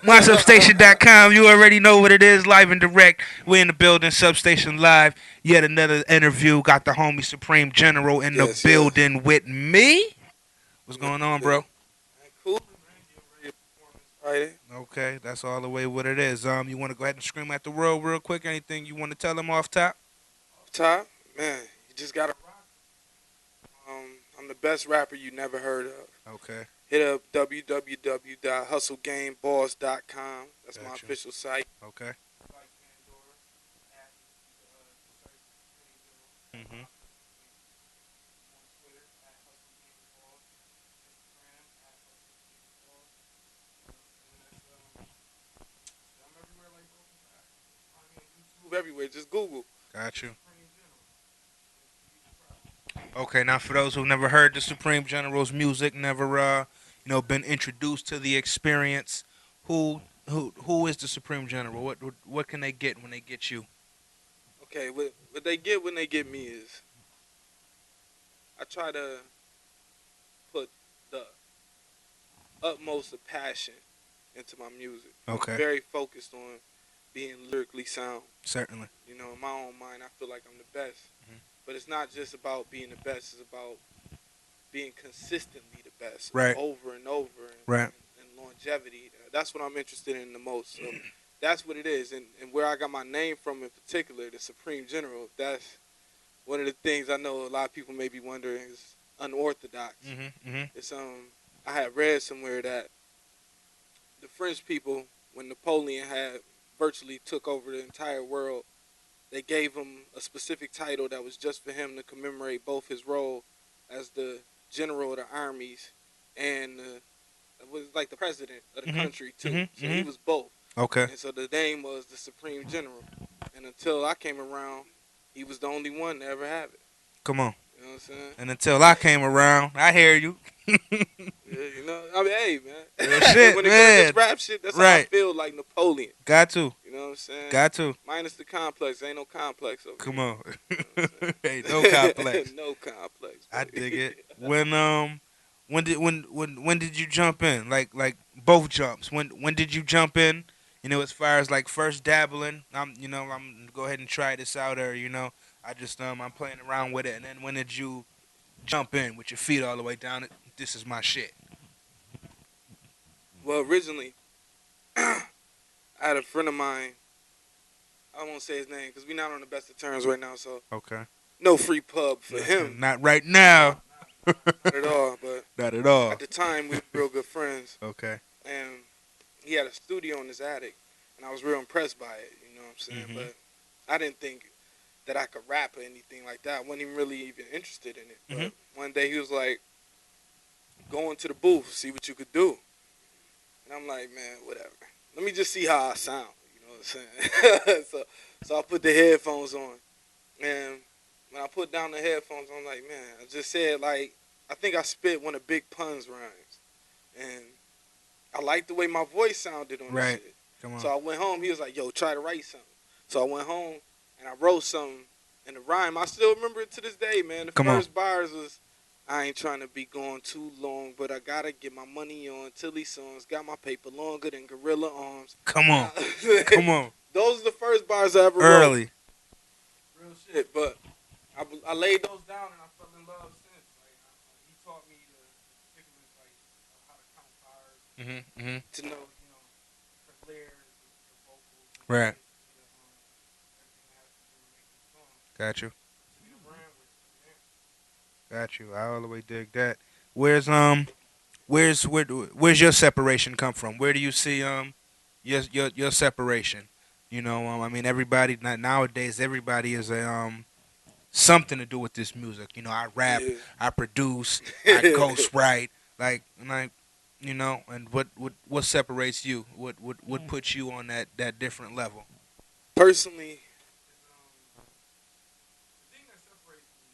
MySubstation.com. You already know what it is. Live and direct. We're in the building. Substation Live. Yet another interview. Got the homie Supreme General in the Yes, yes. building with me. What's Man, going on, man. bro? Cool, man. Getting ready to perform this Friday. Okay, that's all the way what it is. You want to go ahead and scream at the world real quick? Anything you want to tell them off top? Off top, man, you just gotta rock. I'm the best rapper you never heard of. Okay, Hit up www.hustlegameballs.com. That's my gotcha. official site. Okay. Mhm. Everywhere, just Google. Got you. Okay, now for those who've never heard the Supreme General's music, never been introduced to the experience, who is the Supreme General? What can they get when they get you? Okay, what they get when they get me is I try to put the utmost of passion into my music. I'm Okay, very focused on being lyrically sound. certainly. You know, in my own mind, I feel like I'm the best. Mhm. But it's not just about being the best. It's about being consistently the best Right, over and over right. and longevity. That's what I'm interested in the most. So that's what it is. And where I got my name from in particular, the Supreme General, that's one of the things I know a lot of people may be wondering is unorthodox. Mhm, mhm. It's I had read somewhere that the French people, when Napoleon had virtually took over the entire world, they gave him a specific title that was just for him to commemorate both his role as the general of the armies and it was like the president of the Mhm, country too. mhm, So he mhm. was both, Okay, and so the name was the Supreme General. And until I came around, he was the only one to ever have it. come on. You know what I'm saying? And until I came around, I hear you. Yeah, you know, I mean, hey, Real man. shit, When it comes to this man. rap shit, that's how I Right. feel like Napoleon. Got to. You know what I'm saying? Got to. Minus the complex. Ain't no complex over Come here. on. You know what Hey, no I'm saying? complex. No complex, I baby. dig it. When did you jump in? Like both jumps. When did you jump in? As far as like first dabbling, I'm gonna go ahead and try this out, or I'm playing around with it. And then when did you jump in with your feet all the way down? It. This is my shit. Well, originally, I had a friend of mine. I won't say his name because we're not on the best of terms right now. So Okay. no free pub for No, him. not right now. Not at all. But Not at all. at the time, we were real good friends, Okay. and he had a studio in his attic, and I was real impressed by it. You know what I'm saying? Mhm. But I didn't think that I could rap or anything like that. I wasn't even really even interested in it. Mhm. But one day he was like, "Go into the booth, see what you could do." And I'm like, "Man, whatever. Let me just see how I sound." You know what I'm saying? So I put the headphones on, and when I put down the headphones, I'm like, "Man, I just said like I think I spit one of Big Pun's rhymes, and I liked the way my voice sounded on this Right. shit." Come So on. I went home. He was like, "Yo, try to write something." So I went home and I wrote something. And the rhyme, I still remember it to this day, man. The Come on. first bars was, "I ain't trying to be going too long, but I gotta get my money on till these songs got my paper longer than gorilla arms." Come on. Now, Come on. those are the first bars I ever wrote. Early. Real shit. But I laid those down and I fell in love since. Like he taught me the particulars, like how to count bars, Mhm. Mhm. to know, the layers, the vocals, Right. everything that has to do with making a song. Got you. So we ran with it from there. Got you. I all the way dig that. Where's your separation come from? Where do you see your separation? I mean everybody not nowadays everybody is a something to do with this music. I rap, Yeah. I produce, I ghost write, and what separates you? What puts you on that different level? Personally, the thing that separates me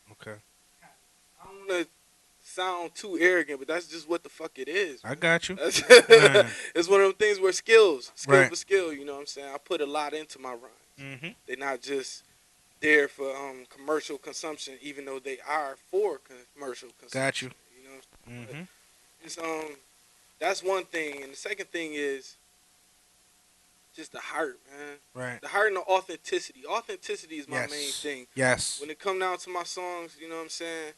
is Okay. I don't want to sound too arrogant, but that's just what the fuck it is, I man. got you. That's Man. it's one of them things where skill Right. for skill. You know what I'm saying? I put a lot into my rhymes. Mhm. They're not just there for commercial consumption, even though they are for commercial Got consumption. you. You know, but Mhm. it's that's one thing, and the second thing is just the heart, man. Right. The heart and the authenticity. Authenticity is my main Yes. thing. Yes. When it come down to my songs, you know what I'm saying?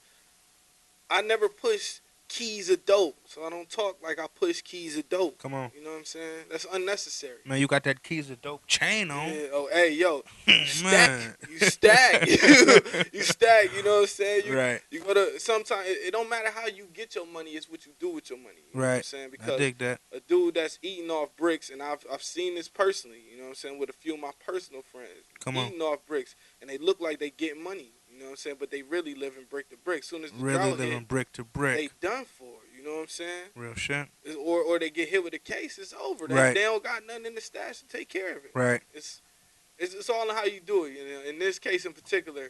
I never push keys of dope, so I don't talk like I push keys of dope. Come on. You know what I'm saying? That's unnecessary. Man, you got that keys of dope chain on. Yeah. Oh, hey, yo, you stack, Man. you stack, you stack. You know what I'm saying? Right. You gotta. Sometimes it don't matter how you get your money; it's what you do with your money. You know what I'm Right. saying? I Because dig that. a dude that's eating off bricks, and I've seen this personally. You know what I'm saying? With a few of my personal friends, Come on. eating off bricks, and they look like they get money. You know what I'm saying? But they really living brick to brick. Soon as the Really drought living hit, brick to they brick. done for. You know what I'm saying? Real shit. Or they get hit with a case, it's over. Right. They don't got nothing in the stash to take care of it. Right. It's all in how you do it. You know, in this case in particular,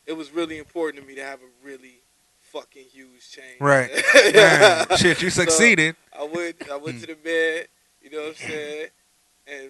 it was really important to me to have a really fucking huge chain. Right. Man, shit, you succeeded. So I went to the bed. You know what I'm saying? And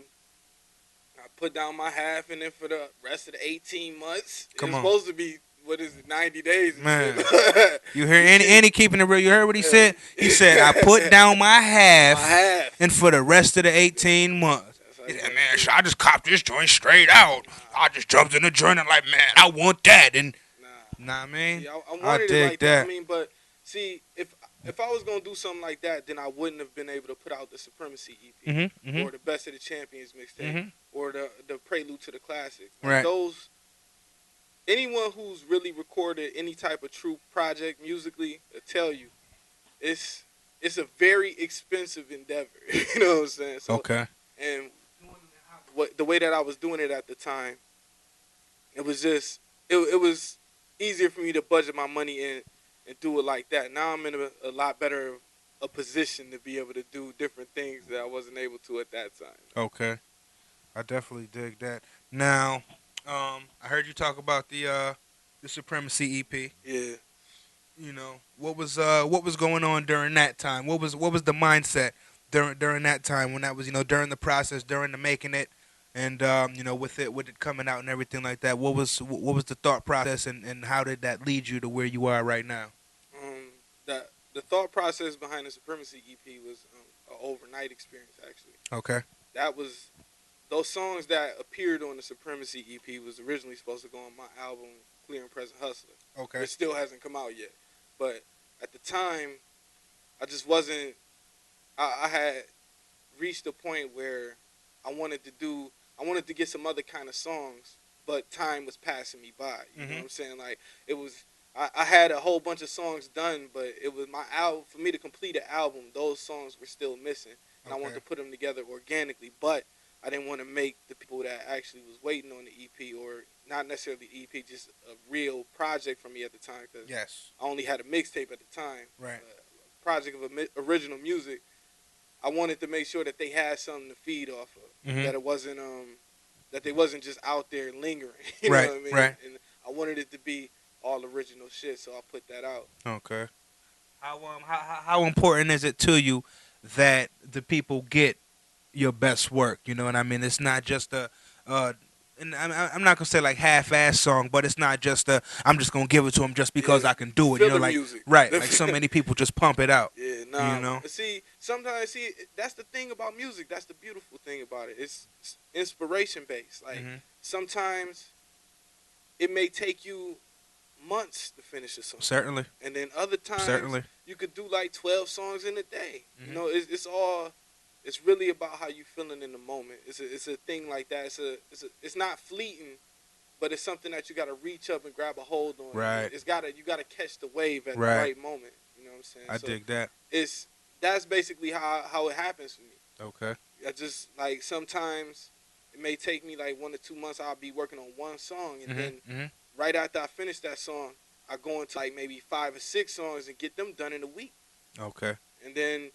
I put down my half, and then for the rest of the 18 months, Come it was on. supposed to be, what is it, 90 days and Man. shit. You hear any keeping it real? You heard what he said? He said, I put down my half, My half. and for the rest of the 18 months. That's how He you said, gotta man, do so it. I just copped this joint straight out. I just jumped in the joint and like, man, I want that. And, Nah. nah, I mean, See, I I wanted it dig like that. that. I mean, but see, if I was gonna do something like that, then I wouldn't have been able to put out the Supremacy EP Mm-hmm. or the Best of the Champions mixtape Mm-hmm. or the Prelude to the Classic. Like Right. those, anyone who's really recorded any type of true project musically will tell you it's a very expensive endeavor. You know what I'm saying? So Okay. and the way that I was doing it at the time, it was just it was easier for me to budget my money and do it like that. Now I'm in a lot better a position to be able to do different things that I wasn't able to at that time. Okay. I definitely dig that. Now, I heard you talk about the Supremacy EP. Yeah. You know, what was going on during that time? What was the mindset during that time when that was, during the process, during the making it, and with it coming out and everything like that? What was the thought process, and how did that lead you to where you are right now? That the thought process behind the Supremacy EP was an overnight experience. Actually, Okay. that was those songs that appeared on the Supremacy EP was originally supposed to go on my album Clear and Present Hustler. Okay. It still hasn't come out yet. But at the time, I just wasn't. I had reached a point where I wanted to get some other kind of songs, but time was passing me by. You know what I'm saying? Like it was. I had a whole bunch of songs done, but it was my album. For me to complete an album, those songs were still missing, and I wanted to put them together organically. But I didn't want to make the people that actually was waiting on the EP, or not necessarily the EP, just a real project for me at the time, because Yes. I only had a mixtape at the time, Right. a project of original music. I wanted to make sure that they had something to feed off of, Mhm. that it wasn't that they wasn't just out there lingering. You know Right. what I mean? Right. And I wanted it to be all original shit, so I put that out. Okay. How important is it to you that the people get your best work? You know what I mean? It's not just and I'm not gonna say like half-ass song, but it's not just I'm just gonna give it to them just because Yeah, I can do it. filler Like music. right, like so many people just pump it out. Yeah, nah. You know? Sometimes that's the thing about music. That's the beautiful thing about it. It's inspiration based. Like Mhm. sometimes it may take you months to finish a song, Certainly, and then other times certainly. you could do like 12 songs in a day. Mhm. You know, it's really about how you feeling in the moment. It's a thing like that. It's not fleeting, but it's something that you got to reach up and grab a hold on. Right. You got to catch the wave at the Right. right moment. You know what I'm saying? I dig that. That's basically how it happens for me. Okay. I just like sometimes it may take me like 1 to 2 months. I'll be working on one song, and then Mhm. right after I finish that song, I go into like maybe 5 or 6 songs and get them done in a week. Okay. And then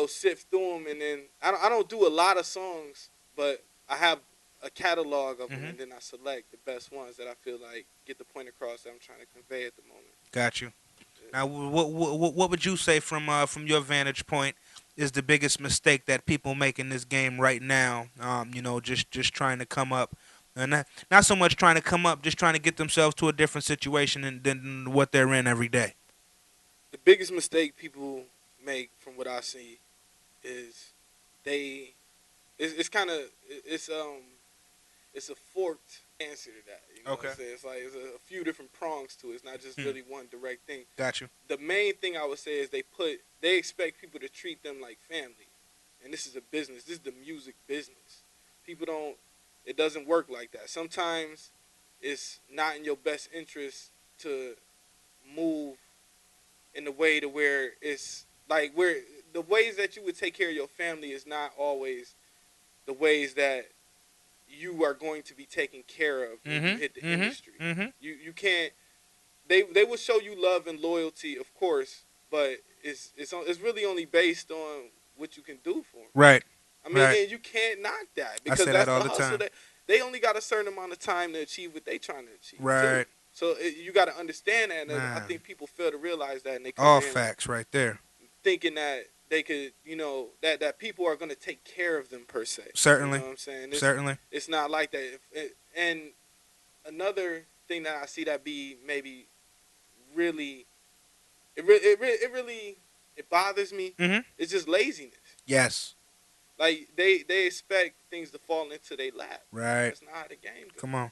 sift through them, and then I don't do a lot of songs, but I have a catalog of them, Mhm. and then I select the best ones that I feel like get the point across that I'm trying to convey at the moment. Got you. Now, what would you say from your vantage point is the biggest mistake that people make in this game right now? Just trying to come up, and not so much trying to come up, just trying to get themselves to a different situation than what they're in every day. The biggest mistake people make, from what I see, is they it's kind of it's it's a forked answer to that. You know what Okay. I'm saying? It's like it's a few different prongs to it. It's not just Hmm. really one direct thing. Got you. The main thing I would say is they expect people to treat them like family, and this is a business. This is the music business. People don't. It doesn't work like that. Sometimes it's not in your best interest to move in the way to where it's like where the ways that you would take care of your family is not always the ways that you are going to be taken care of when you hit the Mm-hmm. industry. Mm-hmm. Mm-hmm. You can't. They will show you love and loyalty, of course, but it's really only based on what you can do for them. Right. I mean, Right. and you can't knock that I because say that that's all the the hustle. time. They only got a certain amount of time to achieve what they trying to achieve too. Right. So you got to understand that, and I Man. think people fail to realize that, and they come All in facts right there. thinking that they could, that people are going to take care of them per se. You know Certainly. what I'm saying? Certainly. It's not like that. And another thing that I see that be maybe really it really it bothers me. Mm-hmm. It's just laziness. Yes. Like they expect things to fall into their lap. Right. That's not how the game goes. Come on.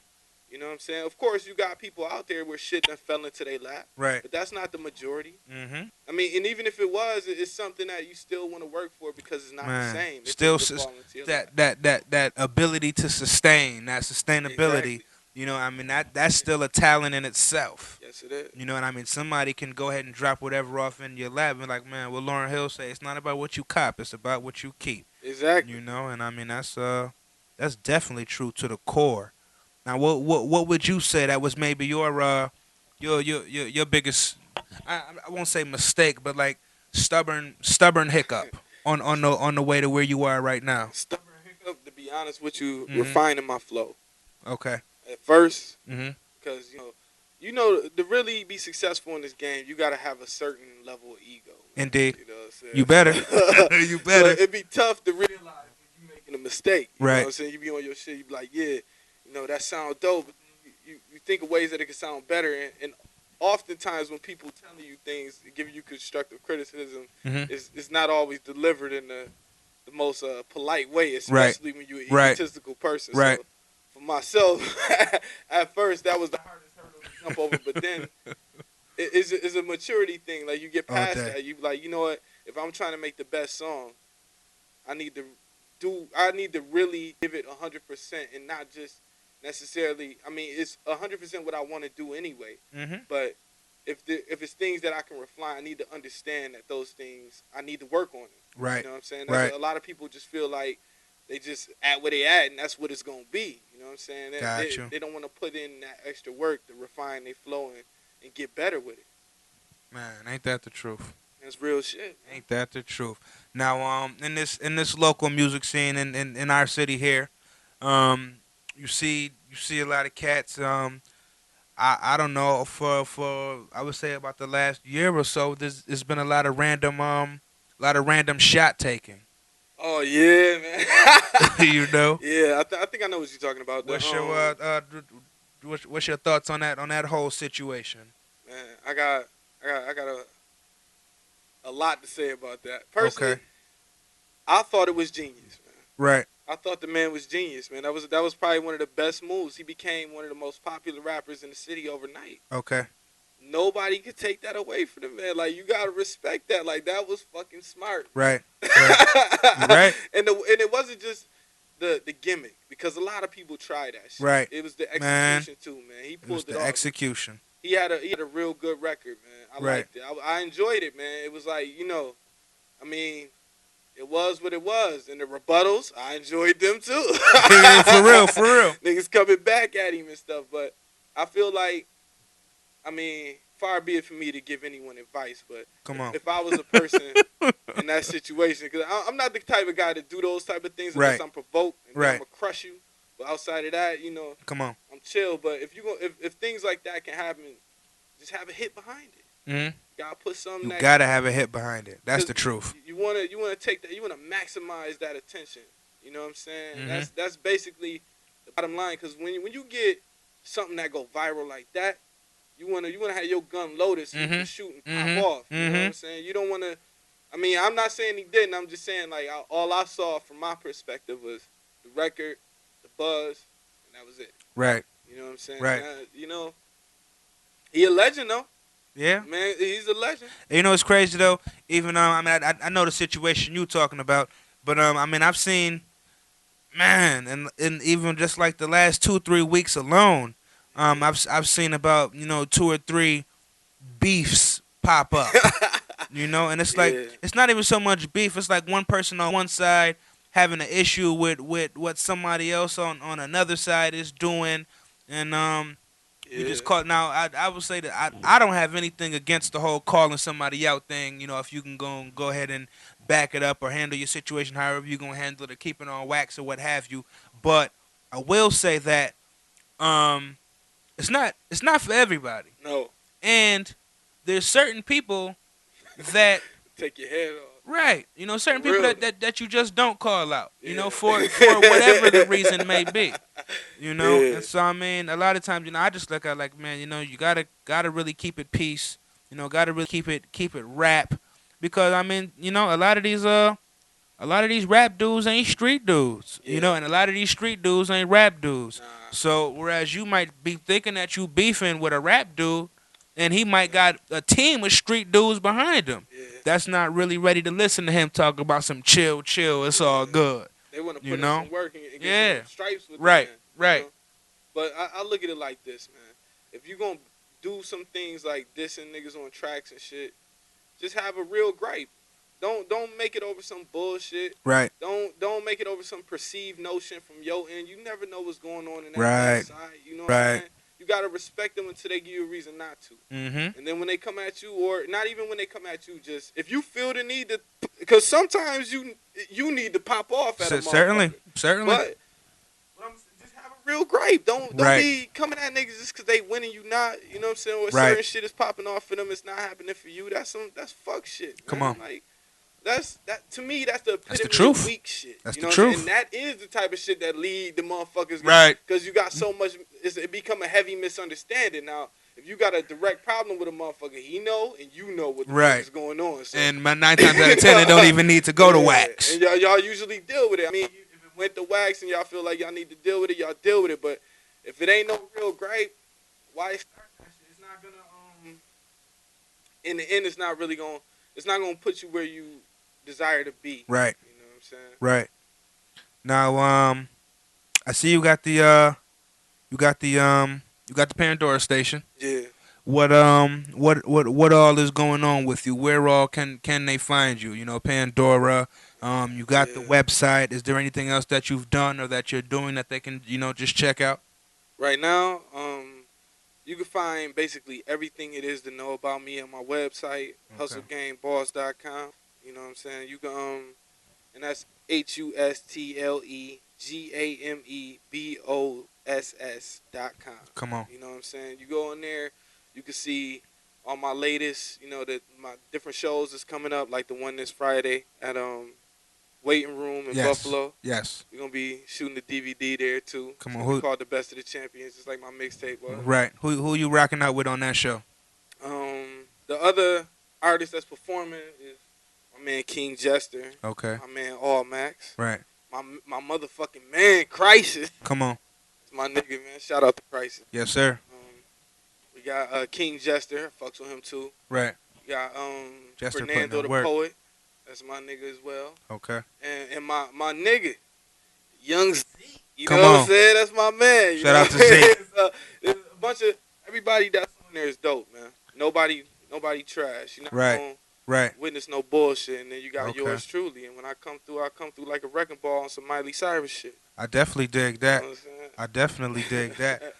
You know what I'm saying? Of course, you got people out there where shit done fell into their lap, Right. but that's not the majority. Mm-hmm. I mean, and even if it was, it's something that you still want to work for because it's not the Man. same. If Still things are falling into your lap. that ability to sustain, that sustainability, Exactly. I mean that's still a talent in itself. Yes, it is. You know what I mean? Somebody can go ahead and drop whatever off in your lap and like, man, what Lauren Hill say, it's not about what you cop, it's about what you keep. Exactly. And I mean that's definitely true to the core. Now what would you say that was maybe your biggest I won't say mistake, but like stubborn hiccup on the way to where you are right now. Stubborn hiccup. To be honest with you, Mhm. refining my flow. Okay. At first, Mhm. because to really be successful in this game, you got to have a certain level of ego. Indeed. You know what I'm saying? You better. So, You so better. it'd be tough to realize when you're making a mistake. You know Right. what I'm saying? You be on your shit, you be like, yeah, that sound dope. But you think of ways that it could sound better. And oftentimes when people telling you things, giving you constructive criticism, Mhm. it's not always delivered in the most polite way, Right. especially when you're an Right. egotistical person. Right. So for myself, at first, that was the hardest hurdle to jump over. But then it's a maturity thing. Like you get All past day. that, you be like, you know what? If I'm trying to make the best song, I need to really give it 100% and not just necessarily. I mean, it's 100% what I want to do anyway. Mhm. But if it's things that I can refine, I need to understand that those things I need to work on it. Right. You know what I'm saying? Right. A lot of people just feel like they just at where they at and that's what it's gonna be. You know what I'm saying? Got you. They don't want to put in that extra work to refine their flow and get better with it. Man, ain't that the truth? That's real shit. Ain't that the truth? Now, in this local music scene in our city here, you see a lot of cats. I don't know for I would say about the last year or so. There's been a lot of random shot taking. Oh yeah, man. You know, Yeah, I think I know what you're talking about. what's your what's your thoughts on that whole situation? Man, I got a lot to say about that. Personally, Okay, I thought it was genius, man. right. I thought the man was genius, man. That was probably one of the best moves. He became one of the most popular rappers in the city overnight. Okay, Nobody could take that away from the man. Like you gotta respect that. Like that was fucking smart. right, right. You right, And it wasn't just the gimmick because a lot of people try that shit. right. It was the Man, execution too, man. He it was pulled it the off. execution. He had a real good record, man. I Right. liked it. I enjoyed it, man. It was like I mean, it was what it was, and the rebuttals I enjoyed them too. For real, for real. Niggas coming back at him and stuff, but I feel like I mean, far be it for me to give anyone advice, but Come on. if I was a person in that situation, because I'm not the type of guy to do those type of things unless Right. I'm provoked and then Right. I'm gonna crush you. But outside of that, Come on. I'm chill. But if things like that can happen, just have a hit behind it. Hmm. You gotta put something You that gotta have a hit behind it. That's the truth. you wanna take that. You wanna maximize that attention. You know what I'm saying? Mhm. That's basically the bottom line. Because when you get something that go viral like that, you wanna have your gun loaded so you can Mhm. shoot and Mhm. pop off. You know what Mhm. I'm saying? You don't wanna I mean, I'm not saying he didn't. I'm just saying like all I saw from my perspective was the record, the buzz, and that was it. Right. You know what I'm saying? Right. You know, he a legend though. Yeah. Man, he's a legend. And you know it's crazy though. Even I mean I know the situation you talking about, but I mean I've seen man, and even just like the last 2 3 weeks alone, I've seen about 2 or 3 beefs pop up. And it's like Yeah. it's not even so much beef. It's like one person on one side having an issue with what somebody else on another side is doing, and you Yeah. just call now. I would say that I don't have anything against the whole calling somebody out thing. If you can go ahead and back it up or handle your situation however you're gonna handle it or keep it on wax or what have you. But I will say that it's not for everybody, No. and there's certain people that Take your head off. right, certain For people real. that you just don't call out, Yeah. for whatever the reason may be. Yeah. And so I mean a lot of times I just look at like, man, you gotta really keep it peace, gotta really keep it rap, because I mean a lot of these rap dudes ain't street dudes, Yeah. and a lot of these street dudes ain't rap dudes. Nah. So whereas you might be thinking that you beefing with a rap dude and he might got a team of street dudes behind him, Yeah. that's not really ready to listen to him talk about some chill, it's all good. They want to You put in know? some work and get Yeah. some stripes with Right, the man. right. But I look at it like this, man. If you gonna do some things like dissing niggas on tracks and shit, just have a real gripe. Don't make it over some bullshit. Right. Don't make it over some perceived notion from your end. You never know what's going on in that Right. man's side. You know what I'm Right. saying? You gotta respect them until they give you a reason not to. Mm-hmm. And then when they come at you, or not even when they come at you, just if you feel the need to, because sometimes you need to pop off at a Certainly. motherfucker. But just have a real gripe. Don't Right. be coming at niggas just because they winning you not. You know what I'm saying? Or Right. certain shit is popping off for them, it's not happening for you. That's fuck shit. Man. Come on. Like that to me. That's the epitome That's the truth. of weak shit. That's you the know truth. And that is the type of shit that lead the motherfuckers. Right. Because you got so much. It become a heavy misunderstanding now. If you got a direct problem with a motherfucker, he know and you know what the fuck is going on. So, And 9 times out of 10, they don't even need to go to wax. And y'all usually deal with it. I mean, if it went to wax and y'all feel like y'all need to deal with it, y'all deal with it. But if it ain't no real gripe, why start that shit? It's not gonna in the end, it's not gonna put you where you desire to be. Right. You know what I'm saying? Right. Now, I see you got the Pandora station. Yeah. What all is going on with you? Where all can they find you? Pandora. You got the website. Is there anything else that you've done or that you're doing that they can just check out? Right now, you can find basically everything it is to know about me on my website, hustlegameboss.com. You know what I'm saying? You can and that's HUSTLEGAMEBOSS.com. Come on. You know what I'm saying? You go in there, you can see all my latest, my different shows that's coming up, like the one this Friday at Waiting Room in Buffalo. Yes. We're gonna be shooting the DVD there too. Come It's on, gonna be called The Best of the Champions, just like my mixtape was. Right. Who you rocking out with on that show? The other artist that's performing is my man King Jester. Okay. My man All Max. Right. My motherfucking man Crisis. Come on. It's my nigga, man. Shout out to Crisis. Yes, sir. We got King Jester. Fucks with him too. Right. We got Jester Fernando the work. Poet. That's my nigga as well. Okay. And my nigga, Young Z. You Come know what on. I'm saying? That's my man. Shout out to Z. There's a bunch of everybody that's on there is dope, man. Nobody trash. You're not gonna witness no bullshit. And then you got yours truly. And when I come through like a wrecking ball on some Miley Cyrus shit. I definitely dig that. You know what I'm saying? I definitely dig that.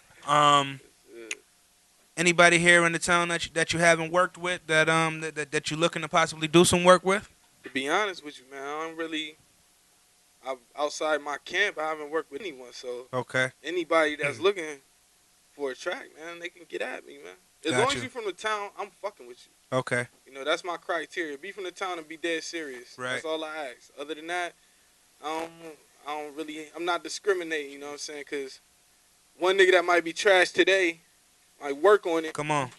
Anybody here in the town that you haven't worked with that you're looking to possibly do some work with? To be honest with you, man, outside my camp, I haven't worked with anyone. So anybody that's looking for a track, man, they can get at me, man. As long as you're from the town, I'm fucking with you. Okay. That's my criteria. Be from the town and be dead serious. Right. That's all I ask. Other than that, I'm not discriminating, you know what I'm saying? Because one nigga that might be trash today might work on it. Come on.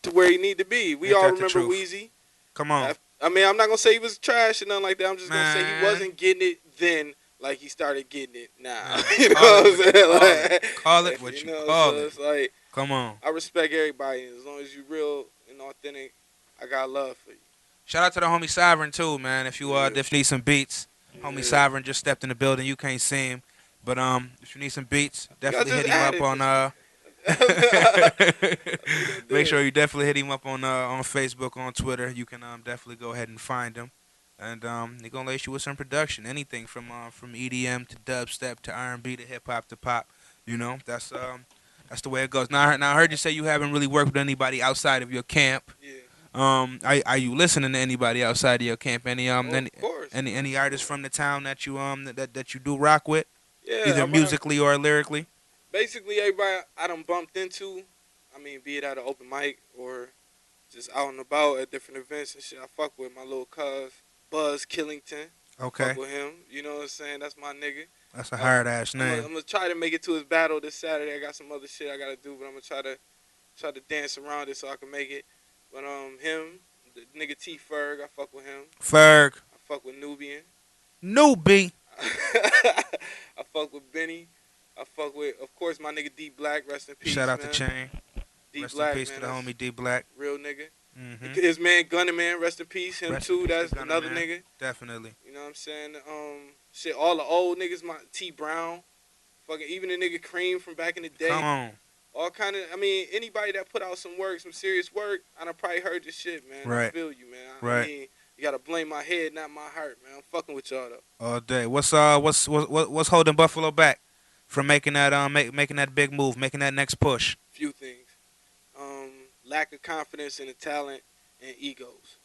To where he need to be. We Ain't all that the remember truth? Weezy. Come on. I mean, I'm not gonna say he was trash or nothing like that. I'm just gonna say he Man, wasn't getting it then, like he started getting it now. man, You know call it what I'm what you saying? call it. Call it Like, what you you know, call so it. it's like Come on. I respect everybody as long as you real and authentic. I got love for you. Shout out to the homie Sovereign too, man. Yeah, If you need some beats, homie yeah. Sovereign just stepped in the building. You can't see him, but if you need some beats, I think I definitely just hit him up added on this nigga. I think I Make did. sure you definitely hit him up on Facebook, on Twitter. You can definitely go ahead and find him, and he gonna lace you with some production, anything from EDM to dubstep to R&B to hip hop to pop. You know, that's the way it goes. Now I heard you say you haven't really worked with anybody outside of your camp. Yeah. Are you listening to anybody outside of your camp? Oh, of course. Any artists from the town that you that you do rock with, Yeah, either I rock. musically or lyrically? Basically, everybody I done bumped into. I mean, be it at an open mic or just out and about at different events and shit. I fuck with my little cuz Buzz Killington. I fuck Okay, with him. You know what I'm saying? That's my nigga. that's a I'm, hard ass I'm name. gonna try to make it to his battle this Saturday. I got some other shit I gotta do, but I'm gonna try to dance around it so I can make it. But him, the nigga T Ferg, I fuck with him. Ferg, I fuck with Nubian. newbie. I fuck with Benny. I fuck with, of course, my nigga D Black. Rest in Shout peace, out to man. Chain. D Rest in Black, peace to man. the That's homie D Black. real nigga. Mm-hmm. His man Gunner Man, rest in peace. Him Rest in too. peace That's to Gunna another Man. nigga. Definitely. You know what I'm saying? Shit, all the old niggas, my T Brown, fucking even the nigga Cream from back in the Come day. on. All kind of, I mean, anybody that put out some work, some serious work, I done probably heard this shit, man. I Right. feel you, man. I Right. mean, you gotta blame my head, not my heart, man. I'm fucking with y'all though. All day. What's holding Buffalo back from making that making that big move, making that next push? Few things. Um, Lack of confidence in the talent and egos.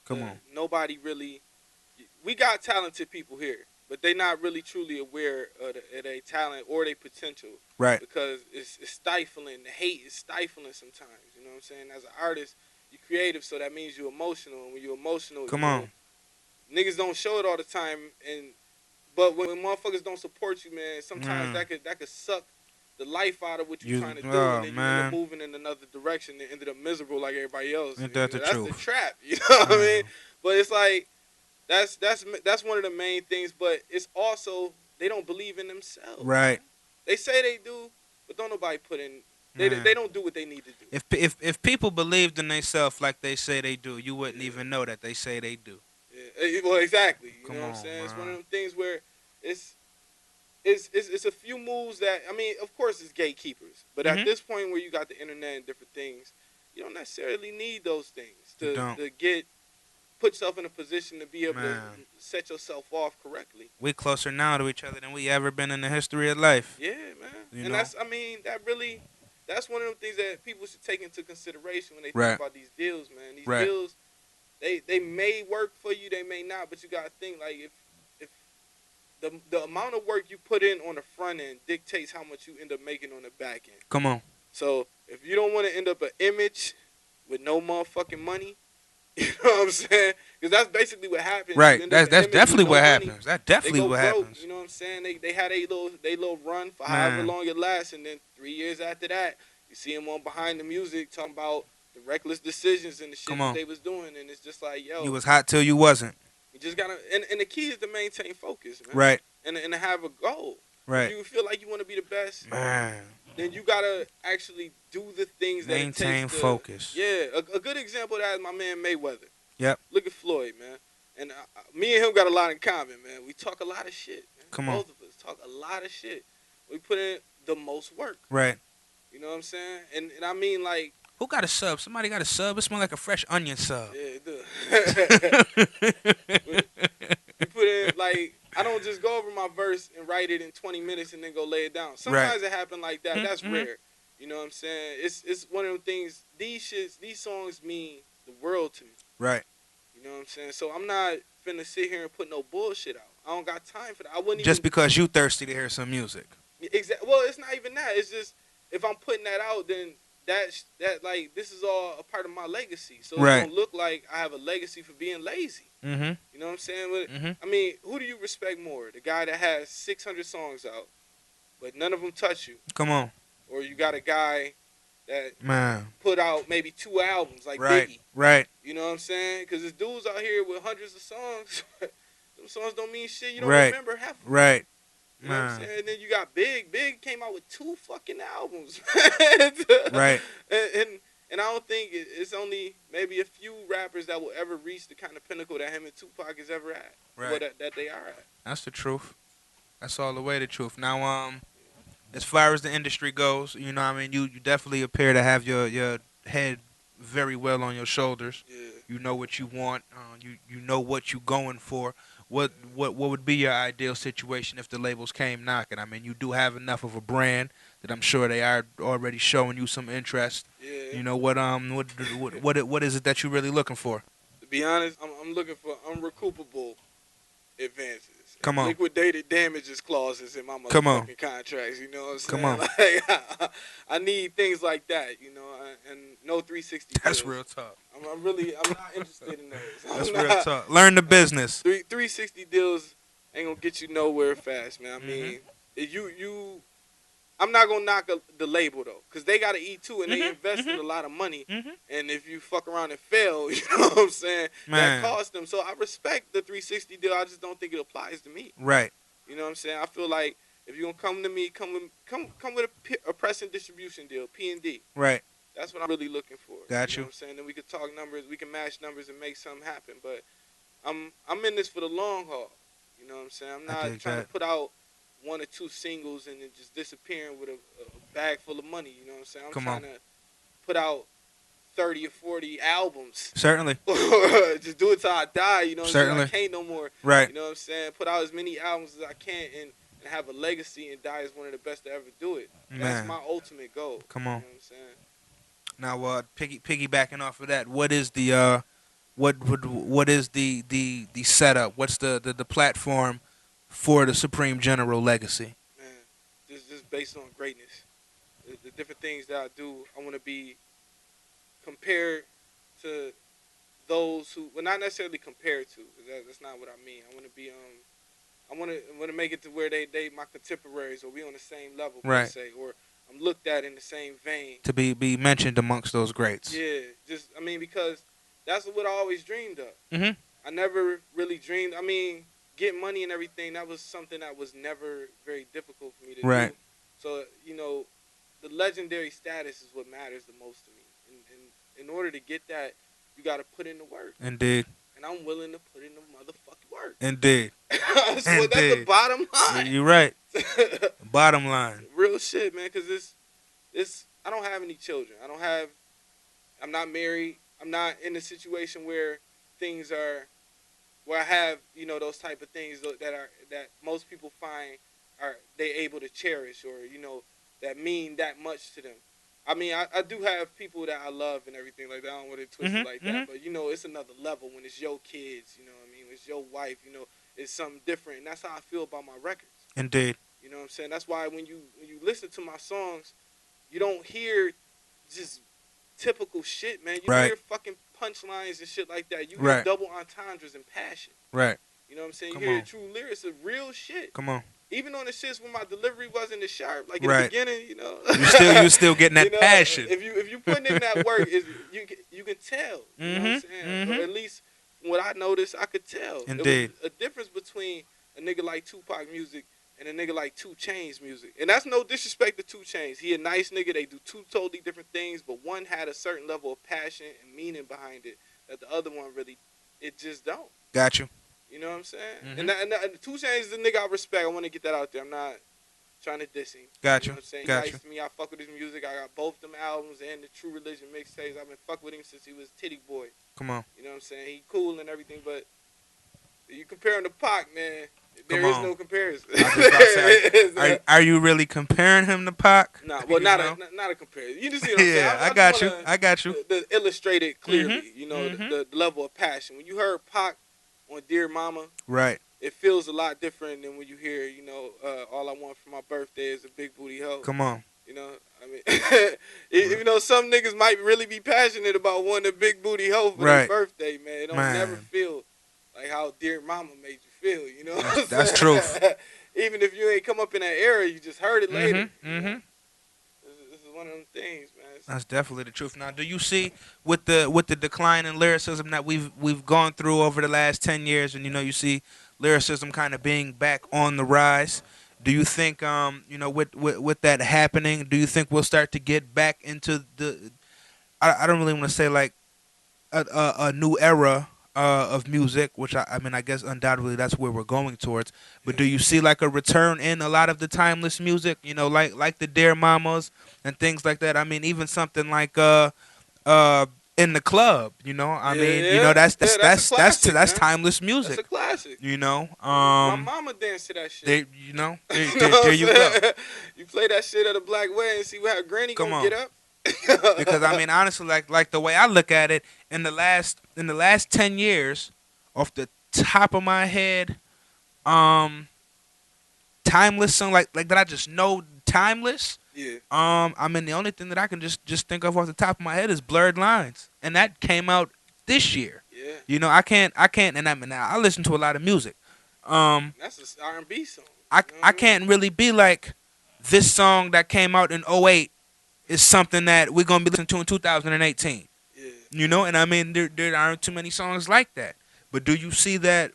Come on. Nobody really. We got talented people here, but they not really truly aware of their talent or their potential. Right. Because it's stifling. The hate is stifling sometimes. You know what I'm saying? As an artist, you're creative, so that means you're emotional. And when you're emotional, Come you know, on. niggas don't show it all the time. But when motherfuckers don't support you, man, sometimes Mm. that could suck the life out of what you're You trying to do, oh and then you end up man. moving in another direction and ended up miserable like everybody else. Ain't that the That's the truth? trap. You know what I mean? Mm. But it's like that's one of the main things. But it's also they don't believe in themselves. Right. They say they do, but don't nobody put in. Man. They don't do what they need to do. If people believed in themselves like they say they do, you wouldn't Yeah. even know that they say they do. Yeah. Well, exactly. You Come know what I'm on, saying? It's one of man. them things where it's it's a few moves that I mean, of course, it's gatekeepers, but Mhm. at this point where you got the internet and different things, you don't necessarily need those things You don't. to get put yourself in a position to be able Man. to set yourself off correctly. We closer now to each other than we ever been in the history of life. Yeah, man. You And know? that's I mean that really that's one of the things that people should take into consideration when they Right. think about these deals, man. These Right. deals, they may work for you, they may not, but you gotta think like if the amount of work you put in on the front end dictates how much you end up making on the back end. Come on. So if you don't want to end up an image with no motherfucking money, you know what I'm saying? Because that's basically what happens. You Right. end up That's an that's image with definitely no what money, happens. That's they definitely go what broke. happens. You know what I'm saying? They had a little run for however Man. long it lasts, and then 3 years after that, you see them on behind the music talking about the reckless decisions and the shit Come that on. they was doing, and it's just like, yo, You was hot till you wasn't. you just gotta. And the key is to maintain focus, man. Right. And to have a goal. Right. If you feel like you want to be the best, Man. then you gotta actually do the things that it Maintain takes to. focus. Yeah, a good example of that is my man Mayweather. Yep. Look at Floyd, man. And me and him got a lot in common, man. We talk a lot of shit, man. Come on. Both of us talk a lot of shit. We put in the most work. Right. You know what I'm saying? And I mean, like, Who got a sub? Somebody got a sub? It smell like a fresh onion sub. yeah, it does. We put in, like, I don't just go over my verse and write it in 20 minutes and then go lay it down. Sometimes it happen like that. That's Mhm. rare. You know what I'm saying? It's one of the things. These songs mean the world to me. Right. You know what I'm saying? So I'm not finna sit here and put no bullshit out. I don't got time for that. I wouldn't Just even. because you thirsty to hear some music. Well, it's not even that. It's just if I'm putting that out, then that like this is all a part of my legacy. So Right. it don't look like I have a legacy for being lazy. Mm-hmm. You know what I'm saying? But, Mm-hmm. I mean, who do you respect more? The guy that has 600 songs out, but none of them touch you, Come on. or you got a guy that Man. put out maybe 2 albums like Right. Biggie. Right. You know what I'm saying? Because there's dudes out here with hundreds of songs. Them songs don't mean shit. You don't Right. remember half of them. Right. You know what I'm Man. saying? And then you got Big. Big came out with 2 fucking albums. Right. and, and I don't think it's only maybe a few rappers that will ever reach the kind of pinnacle that him and Tupac is ever at. Right. Well, that they are at. That's the truth. That's all the way the truth. Now, as far as the industry goes, you know, what I mean, you definitely appear to have your head very well on your shoulders. Yeah. You know what you want. You know what you going for. What would be your ideal situation if the labels came knocking? I mean, you do have enough of a brand that I'm sure they are already showing you some interest. Yeah. You know what is it that you're really looking for? To be honest, I'm looking for unrecoupable advances. Come on. Liquidated damages clauses in my Come on. motherfucking contracts. You know what I'm saying? Come on. Like, I need things like that. You know, and no 360. That's deals. real talk. I'm not interested in those. That's real talk. Learn the business. 360 deals ain't gonna get you nowhere fast, man. I Mm-hmm. mean, I'm not gonna knock the label though, cause they gotta eat too, and they Mhm, invested mhm. a lot of money. Mhm. And if you fuck around and fail, you know what I'm saying? Man. That cost them. So I respect the 360 deal. I just don't think it applies to me. Right. You know what I'm saying? I feel like if you're gonna come to me, come with a press and distribution deal, P&D. Right. That's what I'm really looking for. Got You know you. what I'm saying? Then we could talk numbers, we can match numbers and make something happen. But I'm in this for the long haul. You know what I'm saying? I'm I not dig trying that. to put out 1 or 2 singles and then just disappearing with a bag full of money. You know what I'm saying? I'm Come trying to put out 30 or 40 albums. Certainly. Just do it till I die. You know what I'm Certainly. saying? I can't no more. Right. You know what I'm saying? Put out as many albums as I can and have a legacy and die as one of the best to ever do it. That's Man. my ultimate goal. Come You know on. what I'm saying? Now, piggybacking off of that, what is the what is the setup? What's the platform for the Supreme General legacy? Man, just based on greatness. The different things that I do, I want to be compared to those who, well, not necessarily compared to, 'cause that's not what I mean. I want to be, I want to make it to where they my contemporaries, or we on the same level, per Right. se, or I'm looked at in the same vein. To be mentioned amongst those greats. Yeah, just, I mean, because that's what I always dreamed of. Mhm. I never really dreamed, I mean, getting money and everything, that was something that was never very difficult for me to Right. do. So, you know, the legendary status is what matters the most to me. And in order to get that, you got to put in the work. Indeed. And I'm willing to put in the motherfucking work. Indeed. So that's the Indeed. bottom line. You're right. Bottom line. Real shit, man, because I don't have any children. I'm not married. I'm not in a situation where where I have, you know, those type of things that most people find are they able to cherish, or, you know, that mean that much to them. I mean, I do have people that I love and everything like that. I don't want to twist it like that, but, you know, it's another level when it's your kids, you know what I mean? It's your wife, you know, it's something different. And that's how I feel about my records. Indeed. You know what I'm saying? That's why when you listen to my songs, you don't hear just typical shit, man. You Right. hear fucking punchlines and shit like that. You hear Right. double entendres and passion. Right. You know what I'm saying? Come You hear on. true lyrics of real shit. Come on. Even on the shits when my delivery wasn't as sharp, like in Right. the beginning, you know. You still getting that You know, passion. If you putting in that work, you can tell. You know what I'm saying? Or at least what I noticed, I could tell. Indeed. There was a difference between a nigga like Tupac music and a nigga like 2 Chainz music. And that's no disrespect to 2 Chainz. He a nice nigga. They do 2 totally different things, but one had a certain level of passion and meaning behind it that the other one really, it just don't. Got you. You know what I'm saying? Mhm. And 2 Chainz is a nigga I respect. I want to get that out there. I'm not trying to diss him. Got You you. know what I'm saying? Got He you. nice to me. I fuck with his music. I got both them albums and the True Religion mixtapes. I've been fuck with him since he was Titty Boy. Come on. You know what I'm saying? He cool and everything, but you compare him to Pac, man, there Come is on. no comparison. I was just about to say, are you really comparing him to Pac? Nah, well, You not know? a comparison. You just see what I'm saying? Yeah, I just got you. wanna I got you. The illustrate it clearly, you know, mhm. the level of passion. When you heard Pac on Dear Mama, Right. it feels a lot different than when you hear, you know, All I Want for My Birthday is a Big Booty Hoe. Come on. You know, I mean, you know, some niggas might really be passionate about wanting a big booty hoe for their Right. birthday, man. It don't Man. never feel like how Dear Mama made you feel, you know? That's truth. Even if you ain't come up in that era, you just heard it later. Mhm. This is one of them things, man. That's definitely the truth. Now, do you see with the decline in lyricism that we've gone through over the last 10 years, and you see lyricism kind of being back on the rise? Do you think with that happening, do you think we'll start to get back into the I don't really want to say like a new era of music, which I mean I guess undoubtedly that's where we're going towards. But Yeah. do you see like a return in a lot of the timeless music? Like the Dear Mamas and things like that. I mean even something like uh in the club. I Yeah, mean yeah, yeah. That's a classic, that's man. timeless That's a music. classic. You know, My um, mama danced to that shit. there there, You know there, what there I'm you go. saying? You play that shit at a black wedding and see how Granny Come gonna on. get up. Because I mean honestly like the way I look at it in the last 10 years off the top of my head timeless song like that I just know timeless. Yeah, I mean the only thing that I can just think of off the top of my head is Blurred Lines, and that came out this year. yeah. I can't, and I mean now I listen to a lot of music. Um, That's an R&B song. I You know I what I mean? can't really be like this song that came out in '08 is something that we're gonna be listening to in 2018. Yeah. And I mean there aren't too many songs like that. But do you see that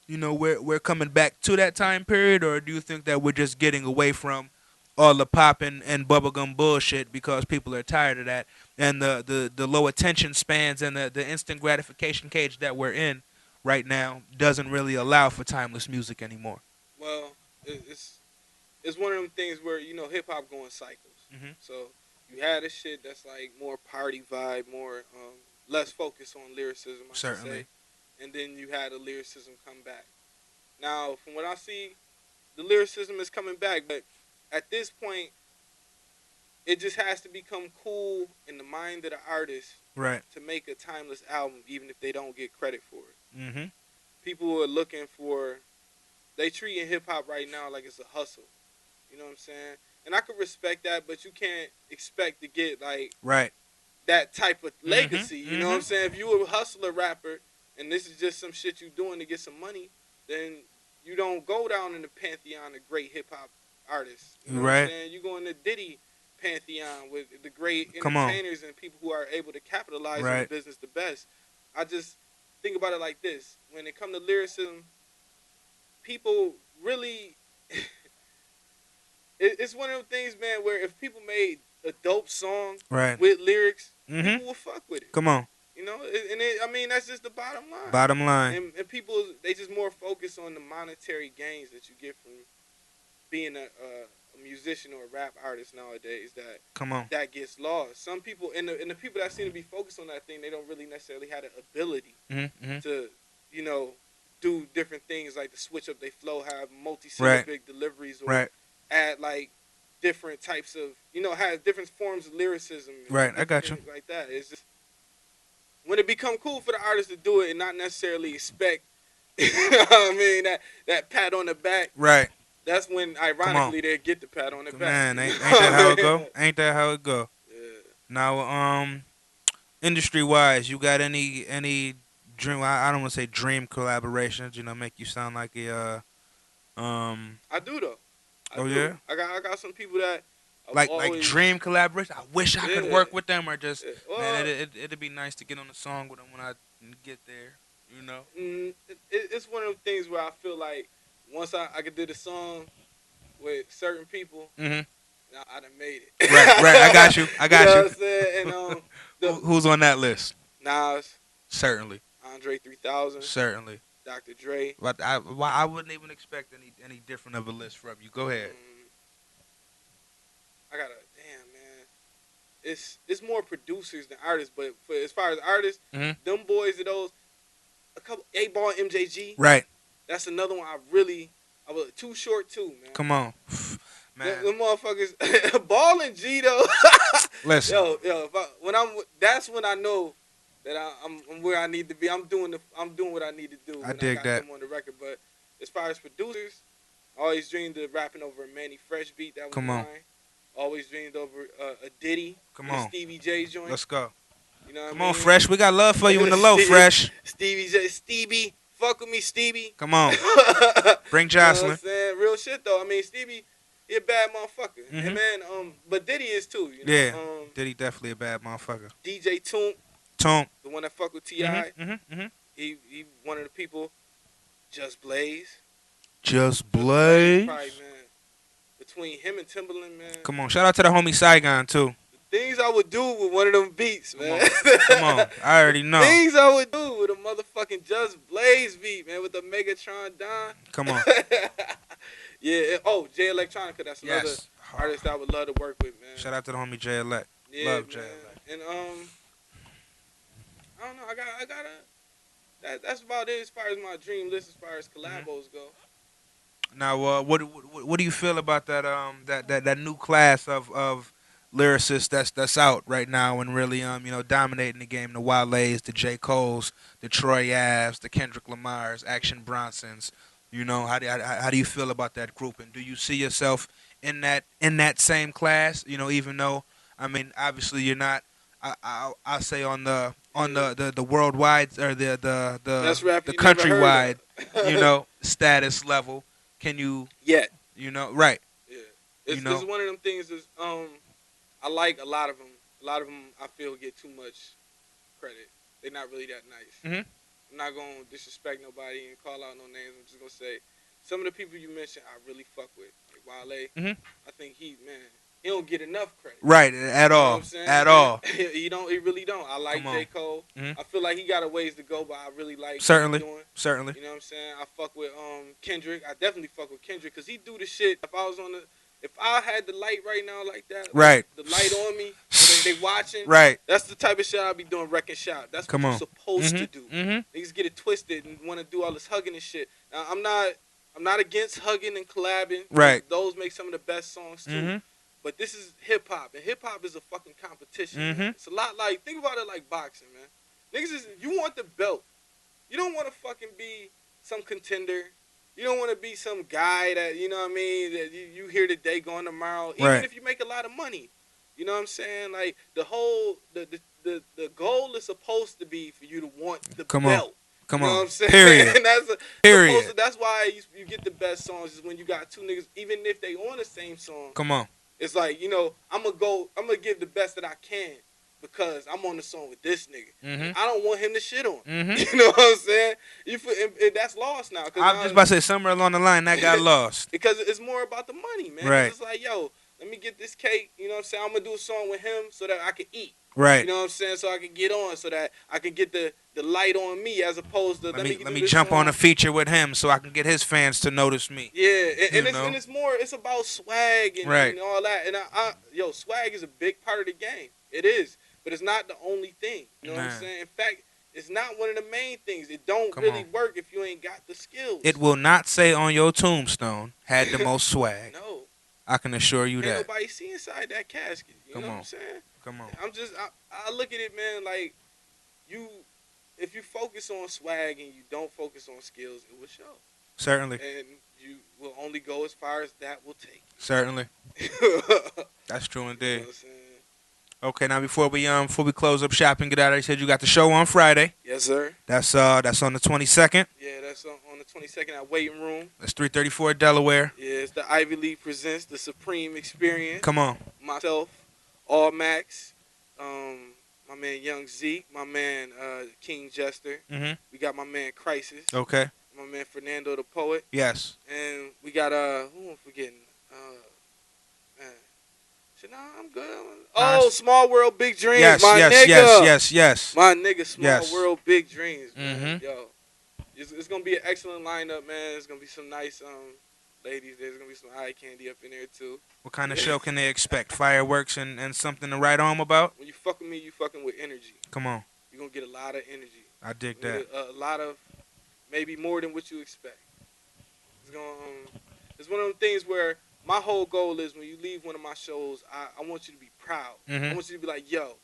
we're coming back to that time period, or do you think that we're just getting away from all the pop and bubblegum bullshit because people are tired of that, and the low attention spans and the instant gratification cage that we're in right now doesn't really allow for timeless music anymore? Well, it's one of them things where hip hop go in cycles. Hmm. So you had a shit that's like more party vibe, more less focus on lyricism, I should say, Certainly. and then you had a lyricism come back. Now, from what I see, the lyricism is coming back, but at this point, it just has to become cool in the mind of the artist Right. to make a timeless album, even if they don't get credit for it. Hmm. People are looking for, they treating hip hop right now like it's a hustle. You know what I'm saying? And I could respect that, but you can't expect to get like Right. that type of Hmm. legacy. You know what I'm saying? If you a hustler rapper and this is just some shit you doing to get some money, then you don't go down in the pantheon of great hip hop artists. You know what I'm Right. saying? You go in the Diddy pantheon with the great Come on. entertainers and people who are able to capitalize on the Right. business the best. I just think about it like this: when it comes to lyricism, people really it's one of them things, man, where if people made a dope song Right. with lyrics, Hmm. people will fuck with it. Come on. I mean, that's just the bottom line. Bottom line. And people, they just more focus on the monetary gains that you get from being a musician or a rap artist nowadays. Come on. That gets lost. Some people, and the people that seem to be focused on that thing, they don't really necessarily have the ability Hmm. to, you know, do different things like to switch up their flow, have Right. multi-syllabic deliveries, or Right. add like different types of, have different forms of lyricism. And Right, I got different things like that. It's just when it become cool for the artist to do it and not necessarily expect, you know what I mean, that pat on the back. Right. That's when, ironically, they get the pat on the back. Man, ain't that how it go? Ain't that how it go? Yeah. Now, industry wise, you got any dream? I don't want to say dream collaborations. Make you sound like I do though. I Oh do. yeah, I got some people that I've like always, dream collaboration. I wish I could Yeah. work with them, or just Yeah. man, Well, it'd be nice to get on a song with them when I get there. it's one of those things where I feel like once I could do the song with certain people, Hmm. now I done made it. Right. I got you. I got You know you. what I'm saying? And Who's on that list? Nas, Certainly. Andre 3000, Certainly. Dr. Dre. But I wouldn't even expect any different of a list from you. Go ahead. I gotta, damn man, it's more producers than artists, but as far as artists, Mhm. them boys are those. A couple 8 Ball MJG. Right. That's another one I was Too Short too, man. Come on, The man. motherfuckers, Ball and G though. Listen. Yo, that's when I know that I'm where I need to be. I'm doing what I need to do. I when dig got that. them on the record. But as far as producers, I always dreamed of rapping over a Manny Fresh beat. That was Come on. mine. Always dreamed over a Diddy. Come and a on. Stevie J joint. Let's go. You know what Come I mean? on, Fresh. We got love for you in the low, Fresh. Stevie, fuck with me, Stevie. Come on. Bring You know what I'm Jocelyn. saying? Real shit though. I mean, Stevie, He a bad motherfucker. And Mhm. man, but Diddy is too. You know, Yeah. Diddy definitely a bad motherfucker. DJ Toomp, Tom. the one that fuck with Mhm. Ti. Mhm. Mhm. He one of the people. Just Blaze. Just Just Blaze is probably Blaze. man between him and Timberland, man. Come on. Shout out to the homie Saigon too. Things I would do with one of them beats, Come man. on. Come on. I already know. Things I would do with a motherfucking Just Blaze beat, man, with the Megatron Don. Come on. Yeah. Oh, Jay Electronica. That's another Yes. artist I would love to work with, man. Shout out to the homie Jay Elect. Yeah, Love Jay man. Elect. And I don't know. I gotta. That's about it as far as my dream list, as far as collabos go. Now, what do you feel about that new class of lyricists that's out right now and really dominating the game? The Wale's, the J. Cole's, the Troy Ave's, the Kendrick Lamar's, Action Bronson's. How do you feel about that group? And do you see yourself in that same class? Even though obviously you're not. I'll say on the worldwide or Best the rapper you never heard countrywide, of. status level. Can you, Yet. right? Yeah. You It's know, one of them things. Is I like a lot of them. A lot of them I feel get too much credit. They're not really that nice. Mhm. I'm not gonna disrespect nobody and call out no names. I'm just gonna say some of the people you mentioned I really fuck with. Like Wale, Mhm. I think he don't get enough credit. Right, at You know what all, I'm saying? at all. He really don't. I like Come on. J. Cole. Mhm. I feel like he got a ways to go, but I really like what he's Certainly, doing. certainly. You know what I'm saying? I fuck with Kendrick. I definitely fuck with Kendrick because he do the shit. If I had the light right now like that, Right. like the light on me, when they watching, Right. that's the type of shit I'll be doing wrecking shop. That's what Come you're on. supposed to Mhm. do. Mhm. Niggas get it twisted and want to do all this hugging and shit. Now I'm not against hugging and collabing. Right. Those make some of the best songs too. Mhm. But this is hip hop, and hip hop is a fucking competition. Man. Mhm. It's a lot like think about it like boxing, man. Niggas you want the belt. You don't want to fucking be some contender. You don't want to be some guy that you know what I mean that you here today, going tomorrow. Even Right. if you make a lot of money, you know what I'm saying. Like the whole the goal is supposed to be for you to want the Come on. belt. Come You know on. what I'm saying? Period. And Period. that's why you get the best songs is when you got two niggas, even if they on the same song. Come on. It's like, I'm gonna give the best that I can because I'm on the song with this nigga. Mhm. I don't want him to shit on. Mhm. You know what I'm saying? And that's lost now. I'm just about to say somewhere along the line that got lost. Because it's more about the money, man. 'Cause Right. it's like, yo, let me get this cake. You know what I'm saying? I'm gonna do a song with him so that I can eat. Right. You know what I'm saying? So I can get on, so that I can get the light on me, as opposed to Let do me this jump song. on a feature with him so I can get his fans to notice me. Yeah, and You know? it's about swag Right. and all that. And swag is a big part of the game. It is, but it's not the only thing. You know what I'm Man. saying? In fact, it's not one of the main things. It don't Come really on. work if you ain't got the skills. It will not say on your tombstone had the most swag. No, I can assure you ain't that. nobody see inside that casket. You Come know what on. I'm saying? Come on. I look at it, man, like if you focus on swag and you don't focus on skills, it will show. Certainly. And you will only go as far as that will take. Certainly. You That's true know indeed. what I'm saying? Okay, now before we close up shop and get out of here, you said you got the show on Friday. Yes, sir. That's on the 22nd. Yeah, that's on the 22nd at Waiting Room. That's 334 Delaware. Yeah, it's the Ivy League presents the Supreme Experience. Come on. Myself, All Max, my man Young Zeke, my man King Jester. Mhm. We got my man Crisis, Okay. my man Fernando the Poet, Yes. and we got who I'm forgetting. Man, shit, nah, I'm good. Nah, Oh, Small World, Big Dreams, Yes. my Yes. nigga. Yes. Yes. My nigga, Small Yes. World, Big Dreams, man. Mhm. Yo, it's gonna be an excellent lineup, man. It's gonna be some nice ladies. There's gonna be some eye candy up in there too. What kind of show can they expect? Fireworks and something to write home about? When you fuck with me, you fucking with energy. Come on. You're gonna get a lot of energy. I dig You're gonna that. get a lot of, maybe more than what you expect. It's one of them things where my whole goal is when you leave one of my shows, I want you to be proud. I Mhm. want you to be like, yo,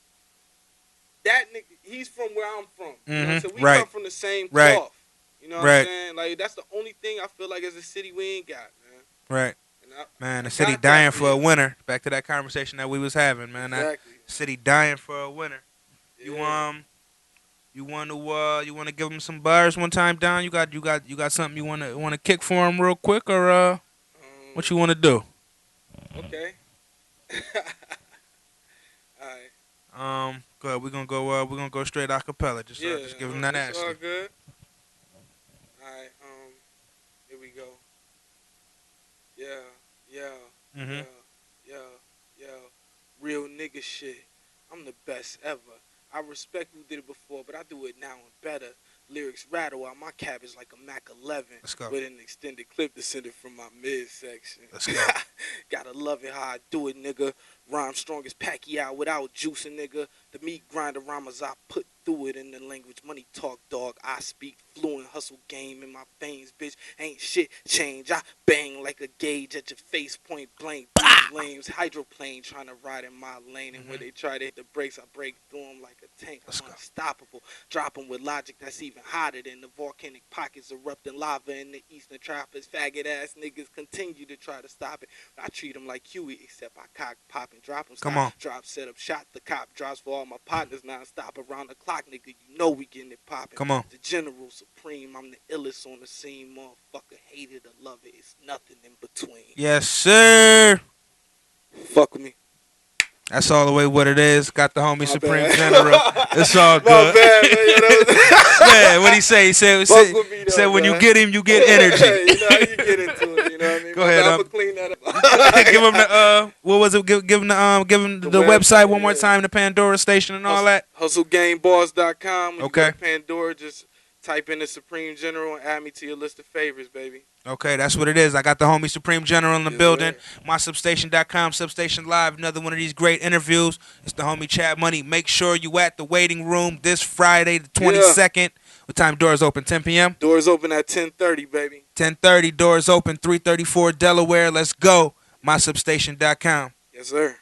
that nigga, he's from where I'm from. You know what I'm Mhm. saying? We Right. come from the same Right. cloth. You know what Right. I'm saying? Like, that's the only thing I feel like as a city we ain't got, man. Right. And Man, I the city got that dying for for a you. winner. Back to that conversation that we was having, man. That Exactly. city dying for a winner. You Yeah. you want to give them some bars one time, Don? You got something you want to kick for them real quick, or what you want to do? Okay. All right. Good. We're gonna go straight acapella. Yeah, Just give him that it's all nasty. good. All right. Here we go. Yeah, yeah, yeah, Mhm. yeah, yeah. Real nigga shit. I'm the best ever. I respect who did it before, but I do it now and better. Lyrics rattle out my cabbage like a Mac 11 Let's go. with an extended clip descended from my midsection. Let's go. Gotta love it how I do it, nigga. Rhyme strong as Pacquiao without juicing, nigga. The meat grinder rhymes I put through it in the language money talk, dog. I speak fluent hustle game in my veins, bitch. Ain't shit change. I bang like a gauge at your face, point blank. These lames hydroplane trying to ride in my lane, and when Mhm. they try to hit the brakes, I break through them like a tank. Let's I'm go. unstoppable. Drop 'em with logic that's even hotter than the volcanic pockets erupting lava in the eastern tropics. Faggot ass niggas continue to try to stop it. I treat 'em like Huey, except I cock, pop, and drop 'em. Come Stop, on. drop, set up, shot. The cop drops for all my partners. Non-stop around the clock, nigga. You know we getting it poppin'. Come on. The general supreme. I'm the illest on the scene. Motherfucker, hate it or love it. It's nothing in between. Yes, sir. Fuck with me. That's all the way what it is. Got the homie My Supreme bad. General. It's all My good. bad, man. Yo, Man, what he say? He said, Fuck with me though, when you man. get him, you get energy. You know how you get into it. You know what I mean? Go My ahead, bad. I'm gonna clean that give him up. the what was it? Give him The the website one website, more yeah. time, the Pandora station and all that. HustleGameBoss.com. When you go Okay. to Pandora, just type in the Supreme General and add me to your list of favorites, baby. Okay, that's what it is. I got the homie Supreme General in the Yes, building. sir. MySubstation.com, Substation Live, another one of these great interviews. It's the homie Chad Money. Make sure you at the waiting room this Friday, the Yeah. 22nd. What time doors open? 10 p.m. Doors open at 10:30, baby. 10:30 doors open. 334 Delaware. Let's go. MySubstation.com. Yes, sir.